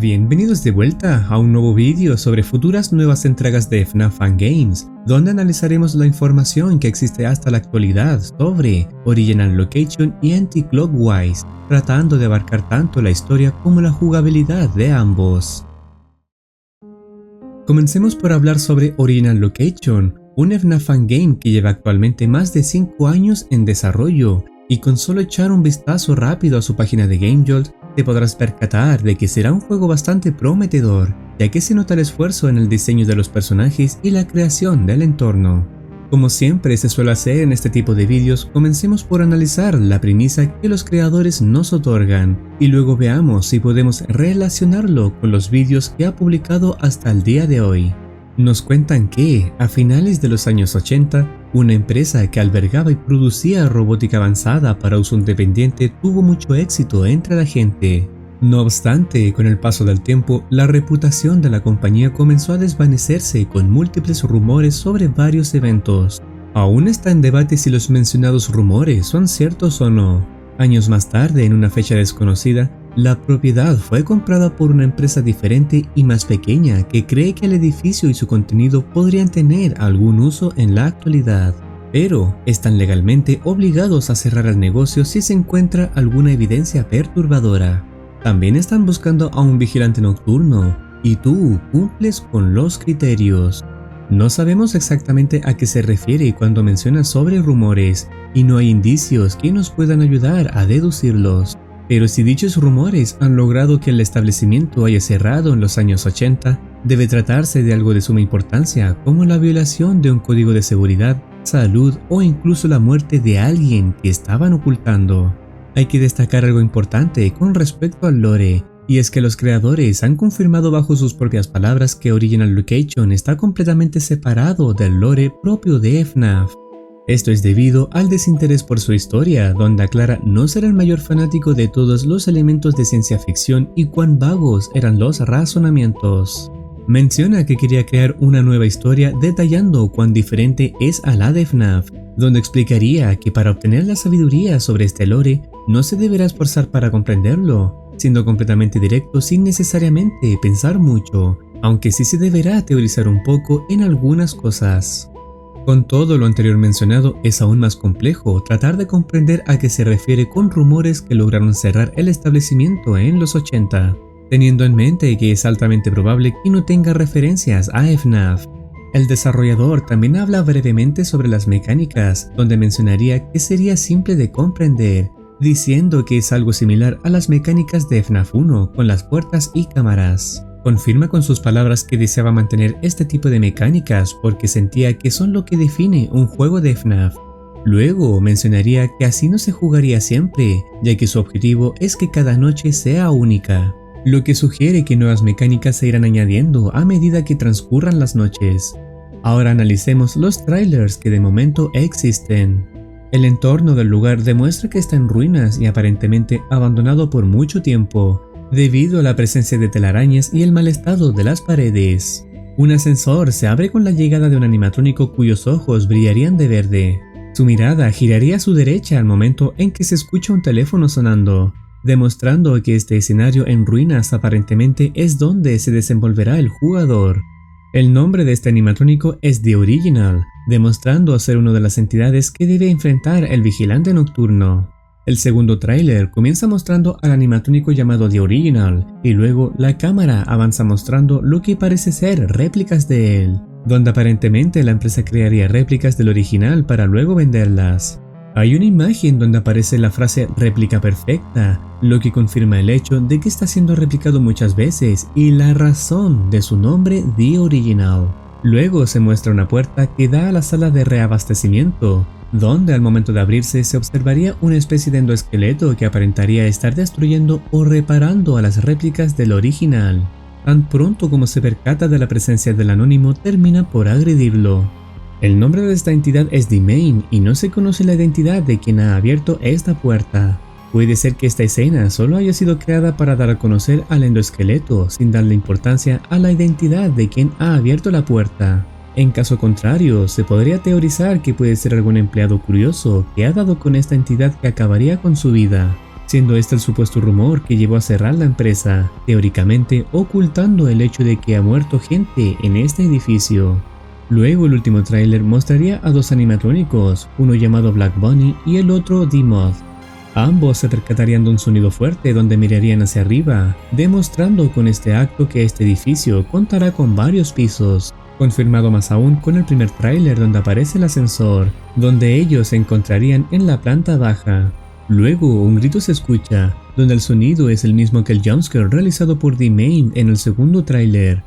Bienvenidos de vuelta a un nuevo vídeo sobre futuras nuevas entregas de FNAF Fan Games, donde analizaremos la información que existe hasta la actualidad sobre Original Location y Anti-Clockwise, tratando de abarcar tanto la historia como la jugabilidad de ambos. Comencemos por hablar sobre Original Location, un FNAF Fan Game que lleva actualmente más de 5 años en desarrollo, y con solo echar un vistazo rápido a su página de GameJolt, te podrás percatar de que será un juego bastante prometedor, ya que se nota el esfuerzo en el diseño de los personajes y la creación del entorno. Como siempre se suele hacer en este tipo de vídeos, comencemos por analizar la premisa que los creadores nos otorgan, y luego veamos si podemos relacionarlo con los vídeos que ha publicado hasta el día de hoy. Nos cuentan que, a finales de los años 80, una empresa que albergaba y producía robótica avanzada para uso independiente tuvo mucho éxito entre la gente. No obstante, con el paso del tiempo, la reputación de la compañía comenzó a desvanecerse con múltiples rumores sobre varios eventos. Aún está en debate si los mencionados rumores son ciertos o no. Años más tarde, en una fecha desconocida, la propiedad fue comprada por una empresa diferente y más pequeña que cree que el edificio y su contenido podrían tener algún uso en la actualidad, pero están legalmente obligados a cerrar el negocio si se encuentra alguna evidencia perturbadora. También están buscando a un vigilante nocturno, y tú cumples con los criterios. No sabemos exactamente a qué se refiere cuando menciona sobre rumores, y no hay indicios que nos puedan ayudar a deducirlos. Pero si dichos rumores han logrado que el establecimiento haya cerrado en los años 80, debe tratarse de algo de suma importancia, como la violación de un código de seguridad, salud o incluso la muerte de alguien que estaban ocultando. Hay que destacar algo importante con respecto al lore, y es que los creadores han confirmado bajo sus propias palabras que Original Location está completamente separado del lore propio de FNAF. Esto es debido al desinterés por su historia, donde aclara no ser el mayor fanático de todos los elementos de ciencia ficción y cuán vagos eran los razonamientos. Menciona que quería crear una nueva historia detallando cuán diferente es a la de FNAF, donde explicaría que para obtener la sabiduría sobre este lore, no se deberá esforzar para comprenderlo, siendo completamente directo sin necesariamente pensar mucho, aunque sí se deberá teorizar un poco en algunas cosas. Con todo lo anterior mencionado, es aún más complejo tratar de comprender a qué se refiere con rumores que lograron cerrar el establecimiento en los 80, teniendo en mente que es altamente probable que no tenga referencias a FNAF. El desarrollador también habla brevemente sobre las mecánicas, donde mencionaría que sería simple de comprender, diciendo que es algo similar a las mecánicas de FNAF 1 con las puertas y cámaras. Confirma con sus palabras que deseaba mantener este tipo de mecánicas porque sentía que son lo que define un juego de FNAF. Luego mencionaría que así no se jugaría siempre, ya que su objetivo es que cada noche sea única, lo que sugiere que nuevas mecánicas se irán añadiendo a medida que transcurran las noches. Ahora analicemos los trailers que de momento existen. El entorno del lugar demuestra que está en ruinas y aparentemente abandonado por mucho tiempo, debido a la presencia de telarañas y el mal estado de las paredes. Un ascensor se abre con la llegada de un animatrónico cuyos ojos brillarían de verde. Su mirada giraría a su derecha al momento en que se escucha un teléfono sonando, demostrando que este escenario en ruinas aparentemente es donde se desenvolverá el jugador. El nombre de este animatrónico es The Original, demostrando ser una de las entidades que debe enfrentar el vigilante nocturno. El segundo tráiler comienza mostrando al animatrónico llamado The Original, y luego la cámara avanza mostrando lo que parece ser réplicas de él, donde aparentemente la empresa crearía réplicas del original para luego venderlas. Hay una imagen donde aparece la frase réplica perfecta, lo que confirma el hecho de que está siendo replicado muchas veces y la razón de su nombre The Original. Luego se muestra una puerta que da a la sala de reabastecimiento, donde al momento de abrirse se observaría una especie de endoesqueleto que aparentaría estar destruyendo o reparando a las réplicas del original. Tan pronto como se percata de la presencia del anónimo, termina por agredirlo. El nombre de esta entidad es The Main y no se conoce la identidad de quien ha abierto esta puerta. Puede ser que esta escena solo haya sido creada para dar a conocer al endoesqueleto sin darle importancia a la identidad de quien ha abierto la puerta. En caso contrario, se podría teorizar que puede ser algún empleado curioso que ha dado con esta entidad que acabaría con su vida. siendo este el supuesto rumor que llevó a cerrar la empresa, teóricamente ocultando el hecho de que ha muerto gente en este edificio. Luego el último tráiler mostraría a dos animatrónicos, uno llamado Black Bunny y el otro D-Moth. Ambos se percatarían de un sonido fuerte donde mirarían hacia arriba, demostrando con este acto que este edificio contará con varios pisos, confirmado más aún con el primer tráiler donde aparece el ascensor, donde ellos se encontrarían en la planta baja. Luego un grito se escucha, donde el sonido es el mismo que el jumpscare realizado por D-Main en el segundo tráiler.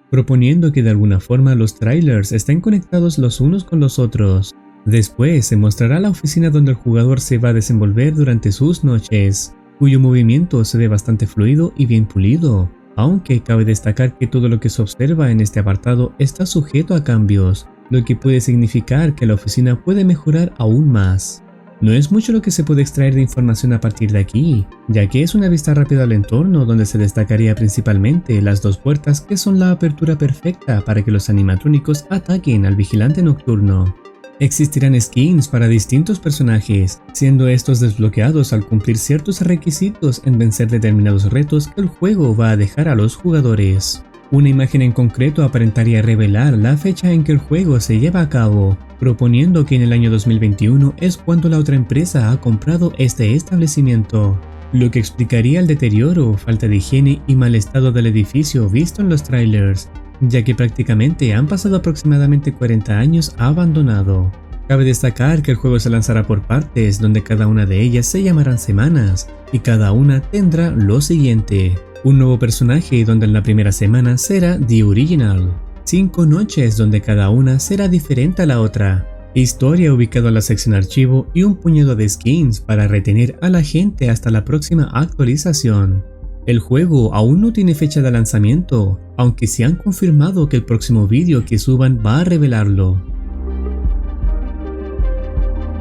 Proponiendo que de alguna forma los trailers estén conectados los unos con los otros. Después se mostrará la oficina donde el jugador se va a desenvolver durante sus noches, cuyo movimiento se ve bastante fluido y bien pulido, aunque cabe destacar que todo lo que se observa en este apartado está sujeto a cambios, lo que puede significar que la oficina puede mejorar aún más. No es mucho lo que se puede extraer de información a partir de aquí, ya que es una vista rápida al entorno donde se destacaría principalmente las dos puertas que son la apertura perfecta para que los animatrónicos ataquen al vigilante nocturno. Existirán skins para distintos personajes, siendo estos desbloqueados al cumplir ciertos requisitos en vencer determinados retos que el juego va a dejar a los jugadores. Una imagen en concreto aparentaría revelar la fecha en que el juego se lleva a cabo, proponiendo que en el año 2021 es cuando la otra empresa ha comprado este establecimiento, lo que explicaría el deterioro, falta de higiene y mal estado del edificio visto en los trailers, ya que prácticamente han pasado aproximadamente 40 años abandonado. Cabe destacar que el juego se lanzará por partes, donde cada una de ellas se llamarán semanas, y cada una tendrá lo siguiente: un nuevo personaje donde en la primera semana será The Original, 5 noches donde cada una será diferente a la otra, historia ubicada en la sección archivo y un puñado de skins para retener a la gente hasta la próxima actualización. El juego aún no tiene fecha de lanzamiento, aunque sí han confirmado que el próximo vídeo que suban va a revelarlo.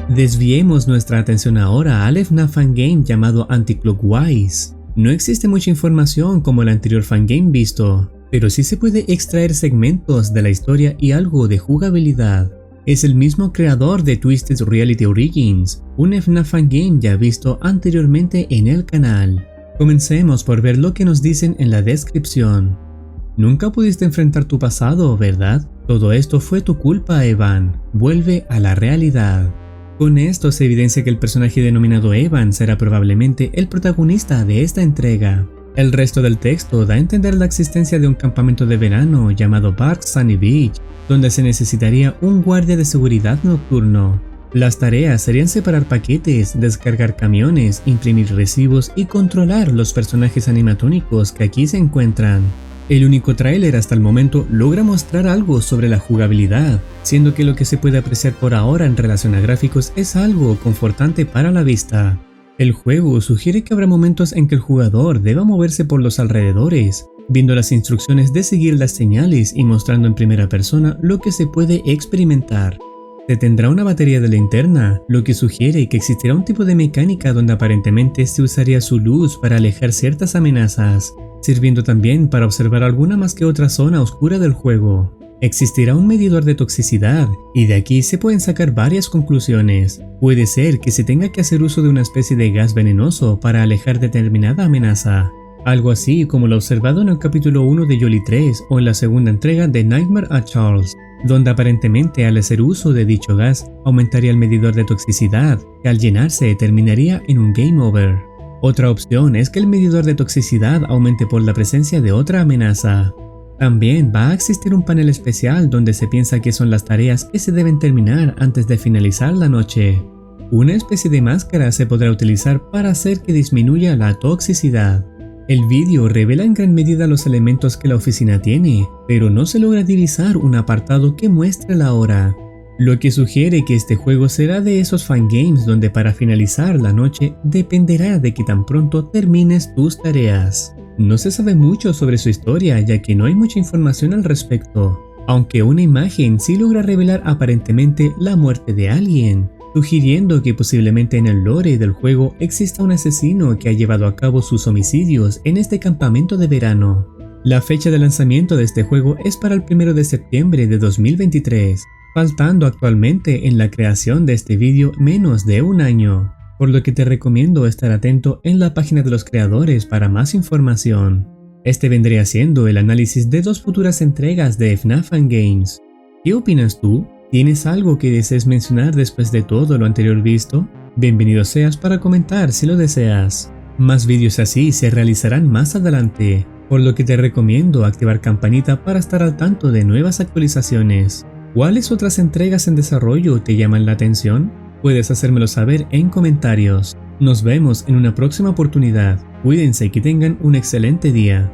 Desviemos nuestra atención ahora al FNAF fangame llamado Anticlockwise. No existe mucha información como el anterior fangame visto, pero sí se puede extraer segmentos de la historia y algo de jugabilidad. Es el mismo creador de Twisted Reality Origins, un FNAF fangame ya visto anteriormente en el canal. Comencemos por ver lo que nos dicen en la descripción. Nunca pudiste enfrentar tu pasado, ¿verdad? Todo esto fue tu culpa, Evan. Vuelve a la realidad. Con esto se evidencia que el personaje denominado Evan será probablemente el protagonista de esta entrega. El resto del texto da a entender la existencia de un campamento de verano llamado Park Sunny Beach, donde se necesitaría un guardia de seguridad nocturno. Las tareas serían separar paquetes, descargar camiones, imprimir recibos y controlar los personajes animatrónicos que aquí se encuentran. El único tráiler hasta el momento logra mostrar algo sobre la jugabilidad, siendo que lo que se puede apreciar por ahora en relación a gráficos es algo confortante para la vista. El juego sugiere que habrá momentos en que el jugador deba moverse por los alrededores, viendo las instrucciones de seguir las señales y mostrando en primera persona lo que se puede experimentar. Se tendrá una batería de linterna, lo que sugiere que existirá un tipo de mecánica donde aparentemente se usaría su luz para alejar ciertas amenazas, sirviendo también para observar alguna más que otra zona oscura del juego. Existirá un medidor de toxicidad, y de aquí se pueden sacar varias conclusiones. Puede ser que se tenga que hacer uso de una especie de gas venenoso para alejar determinada amenaza, algo así como lo observado en el capítulo 1 de Jolly 3 o en la segunda entrega de Nightmare at Charles, donde aparentemente al hacer uso de dicho gas aumentaría el medidor de toxicidad, que al llenarse terminaría en un game over. Otra opción es que el medidor de toxicidad aumente por la presencia de otra amenaza. También va a existir un panel especial donde se piensa que son las tareas que se deben terminar antes de finalizar la noche. Una especie de máscara se podrá utilizar para hacer que disminuya la toxicidad. El vídeo revela en gran medida los elementos que la oficina tiene, pero no se logra divisar un apartado que muestre la hora, lo que sugiere que este juego será de esos fangames donde para finalizar la noche dependerá de que tan pronto termines tus tareas. No se sabe mucho sobre su historia ya que no hay mucha información al respecto, aunque una imagen sí logra revelar aparentemente la muerte de alguien, sugiriendo que posiblemente en el lore del juego exista un asesino que ha llevado a cabo sus homicidios en este campamento de verano. La fecha de lanzamiento de este juego es para el 1 de septiembre de 2023, faltando actualmente en la creación de este vídeo menos de un año, por lo que te recomiendo estar atento en la página de los creadores para más información. Este vendría siendo el análisis de 2 futuras entregas de FNAF Games. ¿Qué opinas tú? ¿Tienes algo que desees mencionar después de todo lo anterior visto? Bienvenido seas para comentar si lo deseas. Más vídeos así se realizarán más adelante, por lo que te recomiendo activar campanita para estar al tanto de nuevas actualizaciones. ¿Cuáles otras entregas en desarrollo te llaman la atención? Puedes hacérmelo saber en comentarios. Nos vemos en una próxima oportunidad. Cuídense y que tengan un excelente día.